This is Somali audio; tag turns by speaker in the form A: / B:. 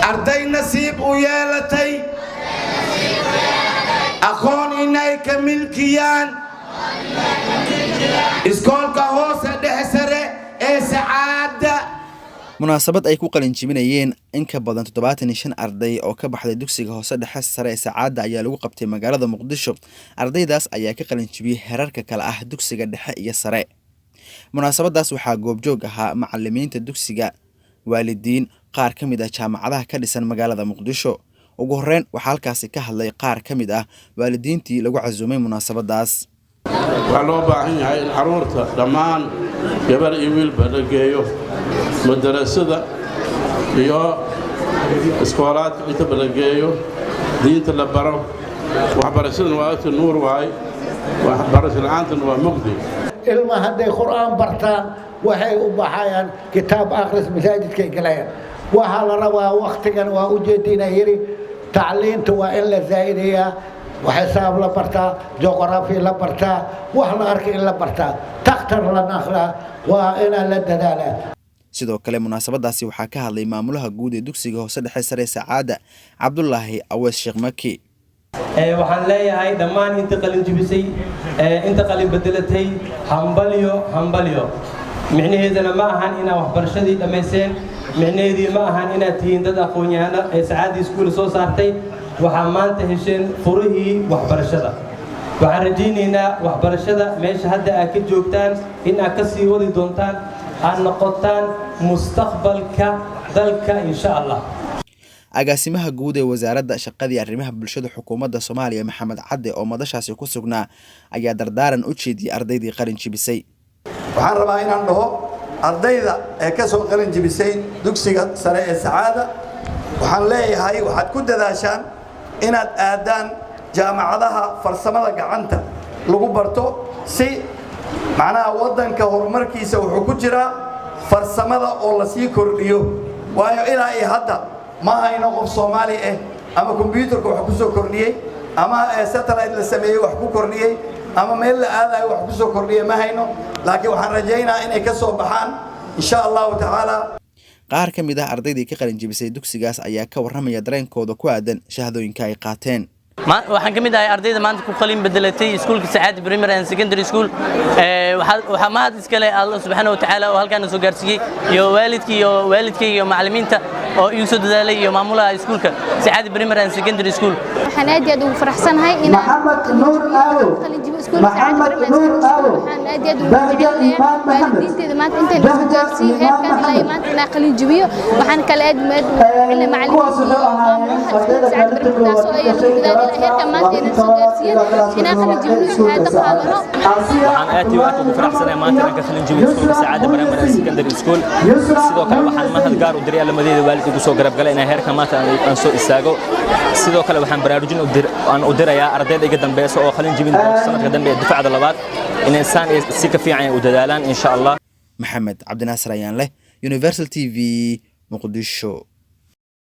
A: أرضي نصيب ويالتي أخون إناي كملكيان إسكول كهوسة دهسرة سعادة.
B: munaasabad ay ku qalin jibinayeen in ka badan 75 arday oo ka baxday dugsiga hoose dhexe sare ee Saacada ayaa lagu qabtay magaalada Muqdisho. Ardaydaas ayaa ka qalin jibiyay heerarka kala ah dugsiga dhexe iyo sare. Munaasabadaas waxaa goobjoog ahaa macallimiinta dugsiga, waalidiin, qaar ka mid ah jaamacadaha ka dhisan magaalada Muqdisho. Ugu horreyn waxaa halkaasi ka hadlay qaar ka mid ah waalidiintii lagu casuumay munaasabadaas.
C: waxaa loo baahan yahay in carruurta dhammaan gabar iyo wiilba la geeyo madarasada iyo iskoolaadka intaba la geeyo diinta la baro waxbarashadana waa agta nuur waay waxbarasho la'aantana waa mugdi
D: ilmaha hadday qur'aan bartaan waxay u baxayaan kitaab akhris masaajidkay galayaan waxaa la rabaa waqtigan waa ujeedinaa yiri tacliinta waa in la zaa'ideeyaa وحساب لا برتا جغرافيا لا برتا وحلا أركي لا برتا تختار لنا أخلا وإنا لددالة.
B: sidoo kale munaasabadaasi waxaa ka hadlay maamulaha guud ee dugsiga hoose dhexe sare Saacada Cabdullaahi Awees Sheekh Maki.
E: waxaan leeyahay dhammaan inta qalin jibisay inta qalin bedelatay hambalyo micnaheedana ma ahan inaa waxbarashadii dhameyseen micnaheedii ma ahan inaad tihiin dad aqoon-yahano ee Saacada iskuul soo saartay waxaa maanta hesheen furihii waxbarashada waxaan rajaynaynaa waxbarashada meesha hadda aad ka joogtaan in aad ka sii wadi doontaan aad noqotaan mustaqbalka dalka insha Allah.
B: agaasimaha guud ee wasaaradda shaqada iyo arrimaha bulshada xukuumadda Soomaaliya Maxamed Cadde oo madashaasi ku sugnaa ayaa dardaaran u jeediyay ardaydii qalin jibisay.
F: waxaan rabaa inaan dhaho ardayda ee ka soo qalin jibisay dugsiga sare ee Saacada waxaan leeyahay waxaad ku dadaashaan inaad aadaan jaamacadaha farsamada gacanta lagu barto si macnaha wadanka horumarkiisa wuxuu ku jiraa farsamada oo la sii kordhiyo waayo ilaa iyo hadda ma hayno qof Soomaali ah ama computerka wax ku soo kordhiyay ama satellite la sameeyay wax ku kordhiyay ama meel la aadayo wax ku soo kordhiyay ma hayno laakiin waxaan rajaynayaa inay ka soo baxaan insha Allah ta'ala.
B: qaar ka mid ah ardaydii ka qalin jibisay dugsigaas ayaa ka warramaya dareenkooda ku aadan shahaadooyinka ay qaateen.
G: waxaan ka mid ahay ardayda maanta ku qalin bedelatay iskuulka Saacada Primary and Secondary School waxa mahad iska leh Allah subhanahu wa ta'ala oo halkaan soo gaarsiiyay iyo waalidkii iyo macallimiinta oo isu soo dadaalay iyo maamulaha iskuulka Saacada Primary and Secondary School.
H: waxaan aad iyo aad ugu faraxsanahay in
I: Maxamed Nuur Aawo
H: qalin jibo iskuulka Saacada Primary and Secondary School waxaan aad iyo aad ugu jecelahay waalidiinteeda maanta intay la soo gaarsiiyay heerkan ilaa maanta inaan qalin jibiyo waxaan kala aad in macallimiinta Saacada Primary taasoo ay la dadaaleen heerkan maanta inaan soo gaarsiiyay inaan qalin jibiyo shahaado qaadano.
J: waxaan aad iyo aad ugu faraxsanahay maanta inaan ka qalin jibiyo iskuulka Saacada Primary and Secondary School sidoo kale waxaan mahad gaar u diray almadeeda waalidku soo garab galay inay heerkan maanta aan soo istaago sidoo kale waxaan baraarujin u dirayaa ardayda iga dambeeyay oo qalin jibin sanadka dambe ee dufcada labaad inay si ka fiican u dadaalaan insha Allah.
B: Maxamed Cabdinaasir ayaan leh Universal TV Muqdisho.